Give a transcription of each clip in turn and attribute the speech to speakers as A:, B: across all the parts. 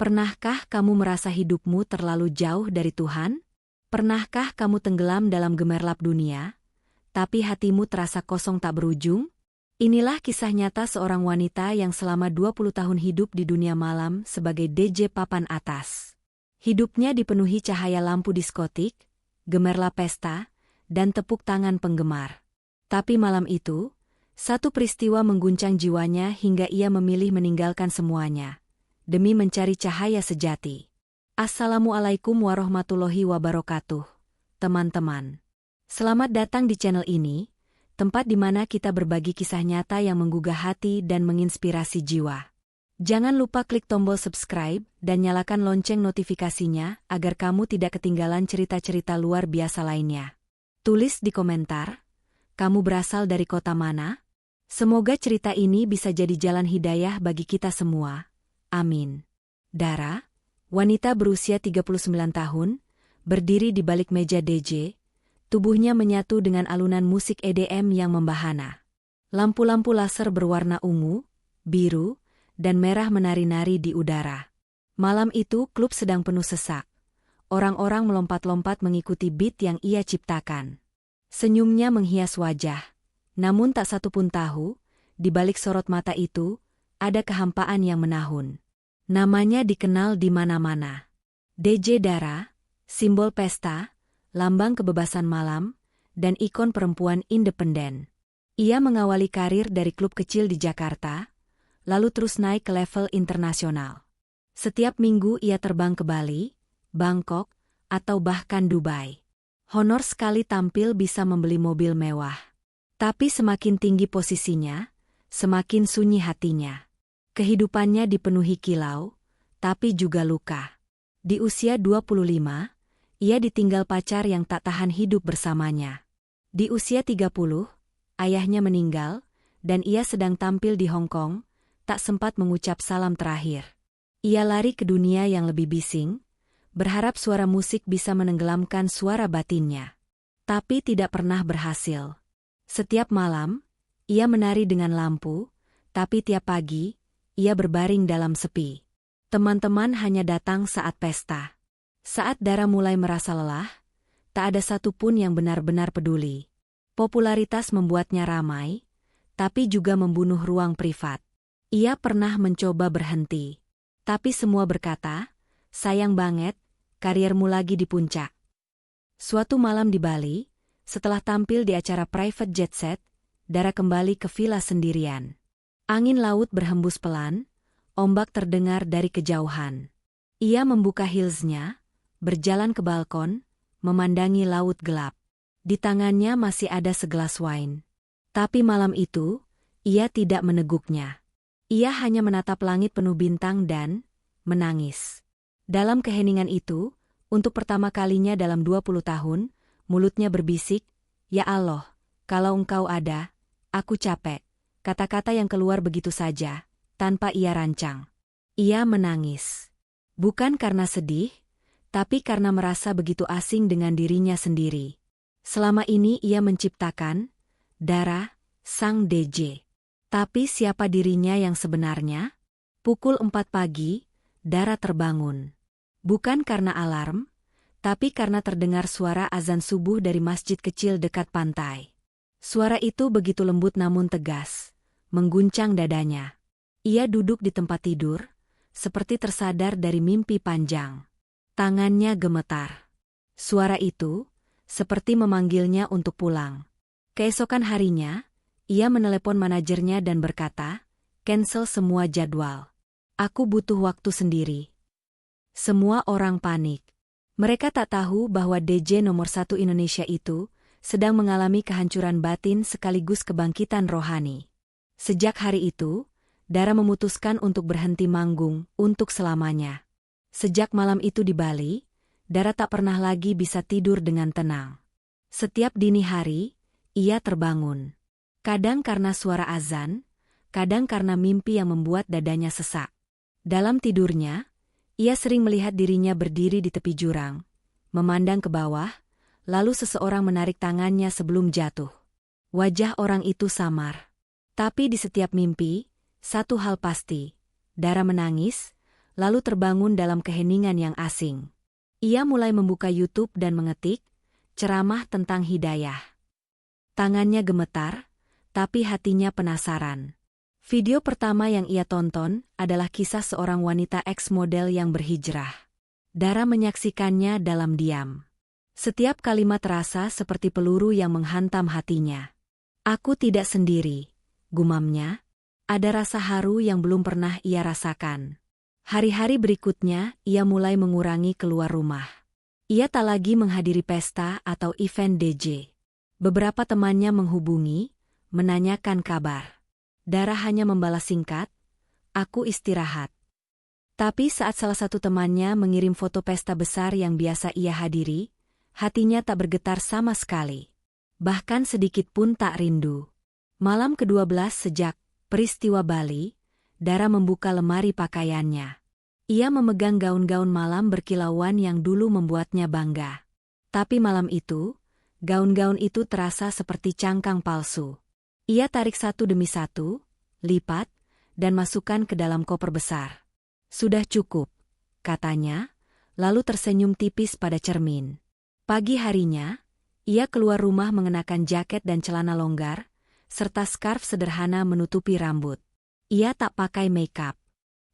A: Pernahkah kamu merasa hidupmu terlalu jauh dari Tuhan? Pernahkah kamu tenggelam dalam gemerlap dunia, tapi hatimu terasa kosong tak berujung? Inilah kisah nyata seorang wanita yang selama 20 tahun hidup di dunia malam sebagai DJ papan atas. Hidupnya dipenuhi cahaya lampu diskotik, gemerlap pesta, dan tepuk tangan penggemar. Tapi malam itu, satu peristiwa mengguncang jiwanya hingga ia memilih meninggalkan semuanya demi mencari cahaya sejati. Assalamualaikum warahmatullahi wabarakatuh, teman-teman. Selamat datang di channel ini, tempat di mana kita berbagi kisah nyata yang menggugah hati dan menginspirasi jiwa. Jangan lupa klik tombol subscribe dan nyalakan lonceng notifikasinya agar kamu tidak ketinggalan cerita-cerita luar biasa lainnya. Tulis di komentar, kamu berasal dari kota mana? Semoga cerita ini bisa jadi jalan hidayah bagi kita semua. Amin. Dara, wanita berusia 39 tahun, berdiri di balik meja DJ, tubuhnya menyatu dengan alunan musik EDM yang membahana. Lampu-lampu laser berwarna ungu, biru, dan merah menari-nari di udara. Malam itu klub sedang penuh sesak. Orang-orang melompat-lompat mengikuti beat yang ia ciptakan. Senyumnya menghias wajah, namun tak satu pun tahu, di balik sorot mata itu, ada kehampaan yang menahun. Namanya dikenal di mana-mana. DJ Dara, simbol pesta, lambang kebebasan malam, dan ikon perempuan independen. Ia mengawali karir dari klub kecil di Jakarta, lalu terus naik ke level internasional. Setiap minggu ia terbang ke Bali, Bangkok, atau bahkan Dubai. Honor sekali tampil bisa membeli mobil mewah. Tapi semakin tinggi posisinya, semakin sunyi hatinya. Kehidupannya dipenuhi kilau, tapi juga luka. Di usia 25, ia ditinggal pacar yang tak tahan hidup bersamanya. Di usia 30, ayahnya meninggal, dan ia sedang tampil di Hong Kong, tak sempat mengucap salam terakhir. Ia lari ke dunia yang lebih bising, berharap suara musik bisa menenggelamkan suara batinnya. Tapi tidak pernah berhasil. Setiap malam, ia menari dengan lampu, tapi tiap pagi, ia berbaring dalam sepi. Teman-teman hanya datang saat pesta. Saat Dara mulai merasa lelah, tak ada satupun yang benar-benar peduli. Popularitas membuatnya ramai, tapi juga membunuh ruang privat. Ia pernah mencoba berhenti. Tapi semua berkata, sayang banget, kariermu lagi di puncak. Suatu malam di Bali, setelah tampil di acara private jet set, Dara kembali ke villa sendirian. Angin laut berhembus pelan, ombak terdengar dari kejauhan. Ia membuka heelsnya, berjalan ke balkon, memandangi laut gelap. Di tangannya masih ada segelas wine. Tapi malam itu, ia tidak meneguknya. Ia hanya menatap langit penuh bintang dan menangis. Dalam keheningan itu, untuk pertama kalinya dalam 20 tahun, mulutnya berbisik, "Ya Allah, kalau Engkau ada, aku capek." Kata-kata yang keluar begitu saja, tanpa ia rancang. Ia menangis. Bukan karena sedih, tapi karena merasa begitu asing dengan dirinya sendiri. Selama ini ia menciptakan Dara, sang DJ. Tapi siapa dirinya yang sebenarnya? Pukul 4 pagi, Dara terbangun. Bukan karena alarm, tapi karena terdengar suara azan subuh dari masjid kecil dekat pantai. Suara itu begitu lembut namun tegas, mengguncang dadanya. Ia duduk di tempat tidur, seperti tersadar dari mimpi panjang. Tangannya gemetar. Suara itu, seperti memanggilnya untuk pulang. Keesokan harinya, ia menelepon manajernya dan berkata, "Cancel semua jadwal. Aku butuh waktu sendiri." Semua orang panik. Mereka tak tahu bahwa DJ nomor 1 Indonesia itu sedang mengalami kehancuran batin sekaligus kebangkitan rohani. Sejak hari itu, Dara memutuskan untuk berhenti manggung untuk selamanya. Sejak malam itu di Bali, Dara tak pernah lagi bisa tidur dengan tenang. Setiap dini hari, ia terbangun. Kadang karena suara azan, kadang karena mimpi yang membuat dadanya sesak. Dalam tidurnya, ia sering melihat dirinya berdiri di tepi jurang, memandang ke bawah, lalu seseorang menarik tangannya sebelum jatuh. Wajah orang itu samar. Tapi di setiap mimpi, satu hal pasti, Dara menangis, lalu terbangun dalam keheningan yang asing. Ia mulai membuka YouTube dan mengetik, ceramah tentang hidayah. Tangannya gemetar, tapi hatinya penasaran. Video pertama yang ia tonton adalah kisah seorang wanita ex-model yang berhijrah. Dara menyaksikannya dalam diam. Setiap kalimat terasa seperti peluru yang menghantam hatinya. Aku tidak sendiri, gumamnya. Ada rasa haru yang belum pernah ia rasakan. Hari-hari berikutnya, ia mulai mengurangi keluar rumah. Ia tak lagi menghadiri pesta atau event DJ. Beberapa temannya menghubungi, menanyakan kabar. Dara hanya membalas singkat, "Aku istirahat." Tapi saat salah satu temannya mengirim foto pesta besar yang biasa ia hadiri, hatinya tak bergetar sama sekali. Bahkan sedikit pun tak rindu. Malam ke-12 sejak peristiwa Bali, Dara membuka lemari pakaiannya. Ia memegang gaun-gaun malam berkilauan yang dulu membuatnya bangga. Tapi malam itu, gaun-gaun itu terasa seperti cangkang palsu. Ia tarik satu demi satu, lipat, dan masukkan ke dalam koper besar. "Sudah cukup," katanya, lalu tersenyum tipis pada cermin. Pagi harinya, ia keluar rumah mengenakan jaket dan celana longgar, serta skarf sederhana menutupi rambut. Ia tak pakai make-up.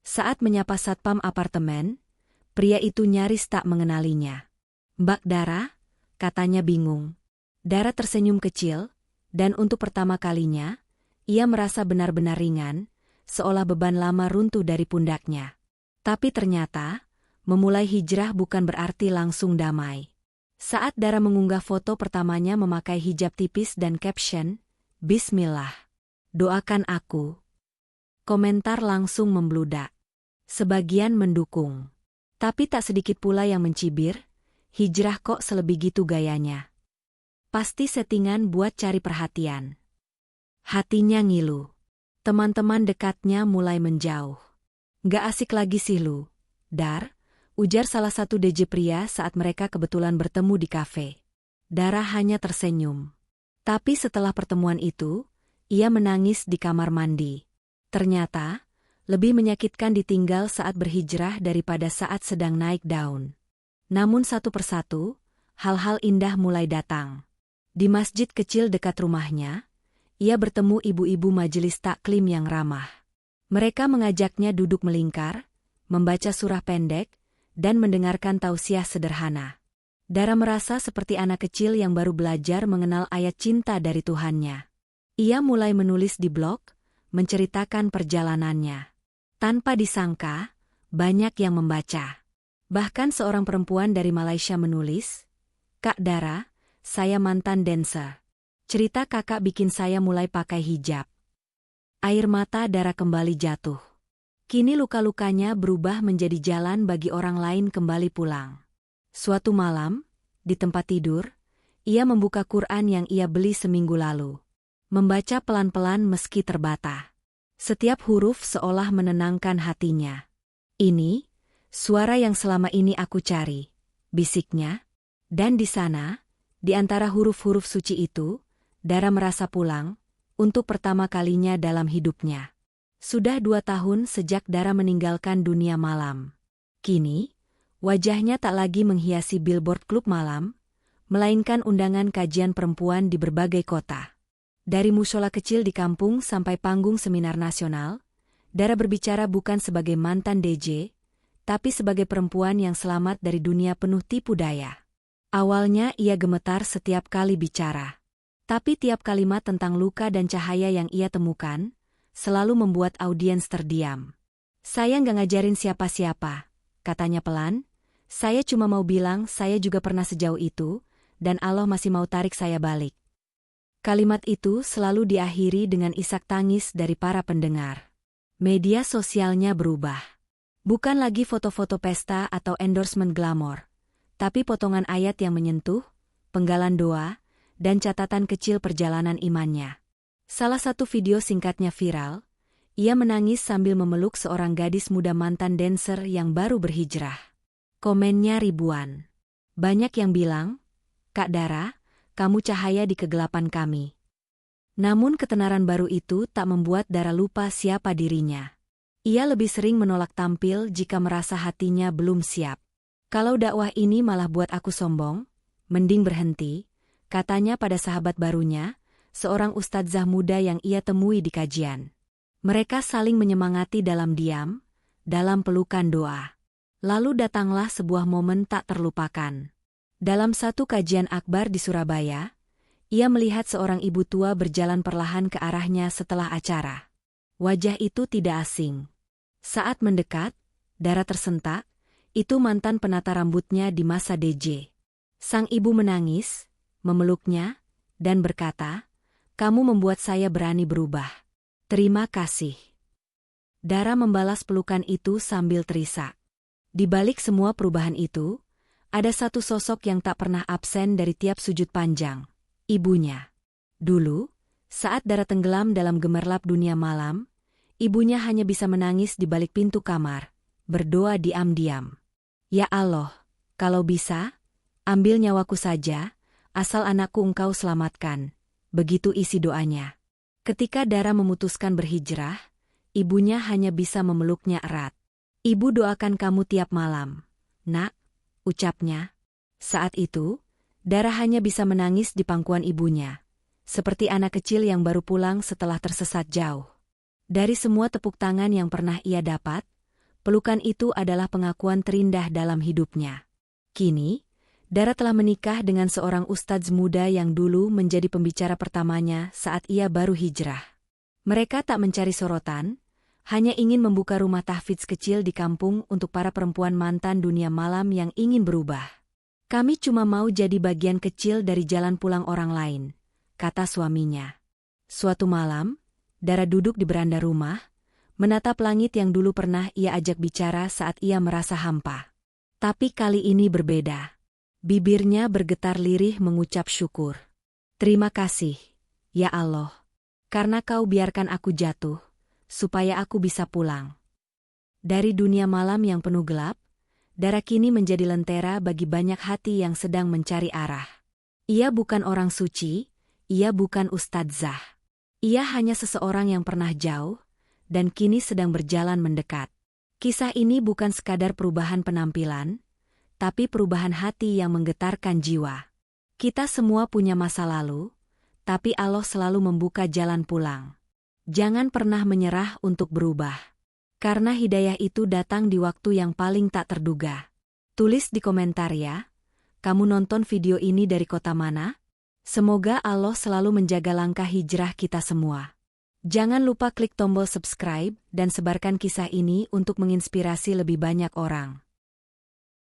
A: Saat menyapa satpam apartemen, pria itu nyaris tak mengenalinya. "Mbak Dara?" katanya bingung. Dara tersenyum kecil, dan untuk pertama kalinya, ia merasa benar-benar ringan, seolah beban lama runtuh dari pundaknya. Tapi ternyata, memulai hijrah bukan berarti langsung damai. Saat Dara mengunggah foto pertamanya memakai hijab tipis dan caption, "Bismillah, doakan aku." Komentar langsung membludak. Sebagian mendukung. Tapi tak sedikit pula yang mencibir, hijrah kok selebih gitu gayanya. Pasti settingan buat cari perhatian. Hatinya ngilu. Teman-teman dekatnya mulai menjauh. "Nggak asik lagi sih lu, Dar," ujar salah satu DJ pria saat mereka kebetulan bertemu di kafe. Dara hanya tersenyum. Tapi setelah pertemuan itu, ia menangis di kamar mandi. Ternyata, lebih menyakitkan ditinggal saat berhijrah daripada saat sedang naik daun. Namun satu persatu, hal-hal indah mulai datang. Di masjid kecil dekat rumahnya, ia bertemu ibu-ibu majelis taklim yang ramah. Mereka mengajaknya duduk melingkar, membaca surah pendek, dan mendengarkan tausiah sederhana. Dara merasa seperti anak kecil yang baru belajar mengenal ayat cinta dari Tuhannya. Ia mulai menulis di blog, menceritakan perjalanannya. Tanpa disangka, banyak yang membaca. Bahkan seorang perempuan dari Malaysia menulis, "Kak Dara, saya mantan dancer. Cerita kakak bikin saya mulai pakai hijab." Air mata Dara kembali jatuh. Kini luka-lukanya berubah menjadi jalan bagi orang lain kembali pulang. Suatu malam, di tempat tidur, ia membuka Quran yang ia beli seminggu lalu. Membaca pelan-pelan meski terbata. Setiap huruf seolah menenangkan hatinya. "Ini, suara yang selama ini aku cari," bisiknya. Dan di sana, di antara huruf-huruf suci itu, Dara merasa pulang, untuk pertama kalinya dalam hidupnya. Sudah 2 tahun sejak Dara meninggalkan dunia malam. Kini, wajahnya tak lagi menghiasi billboard klub malam, melainkan undangan kajian perempuan di berbagai kota. Dari mushola kecil di kampung sampai panggung seminar nasional, Dara berbicara bukan sebagai mantan DJ, tapi sebagai perempuan yang selamat dari dunia penuh tipu daya. Awalnya ia gemetar setiap kali bicara. Tapi tiap kalimat tentang luka dan cahaya yang ia temukan, selalu membuat audiens terdiam. "Saya nggak ngajarin siapa-siapa," katanya pelan. "Saya cuma mau bilang saya juga pernah sejauh itu, dan Allah masih mau tarik saya balik." Kalimat itu selalu diakhiri dengan isak tangis dari para pendengar. Media sosialnya berubah. Bukan lagi foto-foto pesta atau endorsement glamor, tapi potongan ayat yang menyentuh, penggalan doa, dan catatan kecil perjalanan imannya. Salah satu video singkatnya viral, ia menangis sambil memeluk seorang gadis muda mantan dancer yang baru berhijrah. Komennya ribuan. Banyak yang bilang, "Kak Dara, kamu cahaya di kegelapan kami." Namun ketenaran baru itu tak membuat Dara lupa siapa dirinya. Ia lebih sering menolak tampil jika merasa hatinya belum siap. Kalau dakwah ini malah buat aku sombong, mending berhenti, katanya pada sahabat barunya, seorang ustadzah muda yang ia temui di kajian. Mereka saling menyemangati dalam diam, dalam pelukan doa. Lalu datanglah sebuah momen tak terlupakan. Dalam satu kajian akbar di Surabaya, ia melihat seorang ibu tua berjalan perlahan ke arahnya setelah acara. Wajah itu tidak asing. Saat mendekat, darah tersentak, itu mantan penata rambutnya di masa DJ. Sang ibu menangis, memeluknya, dan berkata, "Kamu membuat saya berani berubah. Terima kasih." Dara membalas pelukan itu sambil terisak. Di balik semua perubahan itu, ada satu sosok yang tak pernah absen dari tiap sujud panjang. Ibunya. Dulu, saat Dara tenggelam dalam gemerlap dunia malam, ibunya hanya bisa menangis di balik pintu kamar, berdoa diam-diam. "Ya Allah, kalau bisa, ambil nyawaku saja, asal anakku Engkau selamatkan." Begitu isi doanya. Ketika Dara memutuskan berhijrah, ibunya hanya bisa memeluknya erat. "Ibu doakan kamu tiap malam, Nak," ucapnya. Saat itu, Dara hanya bisa menangis di pangkuan ibunya, seperti anak kecil yang baru pulang setelah tersesat jauh. Dari semua tepuk tangan yang pernah ia dapat, pelukan itu adalah pengakuan terindah dalam hidupnya. Kini, Dara telah menikah dengan seorang ustadz muda yang dulu menjadi pembicara pertamanya saat ia baru hijrah. Mereka tak mencari sorotan, hanya ingin membuka rumah tahfidz kecil di kampung untuk para perempuan mantan dunia malam yang ingin berubah. "Kami cuma mau jadi bagian kecil dari jalan pulang orang lain," kata suaminya. Suatu malam, Dara duduk di beranda rumah, menatap langit yang dulu pernah ia ajak bicara saat ia merasa hampa. Tapi kali ini berbeda. Bibirnya bergetar lirih mengucap syukur. "Terima kasih, ya Allah, karena Kau biarkan aku jatuh, supaya aku bisa pulang." Dari dunia malam yang penuh gelap, Dara kini menjadi lentera bagi banyak hati yang sedang mencari arah. Ia bukan orang suci, ia bukan ustadzah. Ia hanya seseorang yang pernah jauh, dan kini sedang berjalan mendekat. Kisah ini bukan sekadar perubahan penampilan, tapi perubahan hati yang menggetarkan jiwa. Kita semua punya masa lalu, tapi Allah selalu membuka jalan pulang. Jangan pernah menyerah untuk berubah. Karena hidayah itu datang di waktu yang paling tak terduga. Tulis di komentar ya, kamu nonton video ini dari kota mana? Semoga Allah selalu menjaga langkah hijrah kita semua. Jangan lupa klik tombol subscribe dan sebarkan kisah ini untuk menginspirasi lebih banyak orang.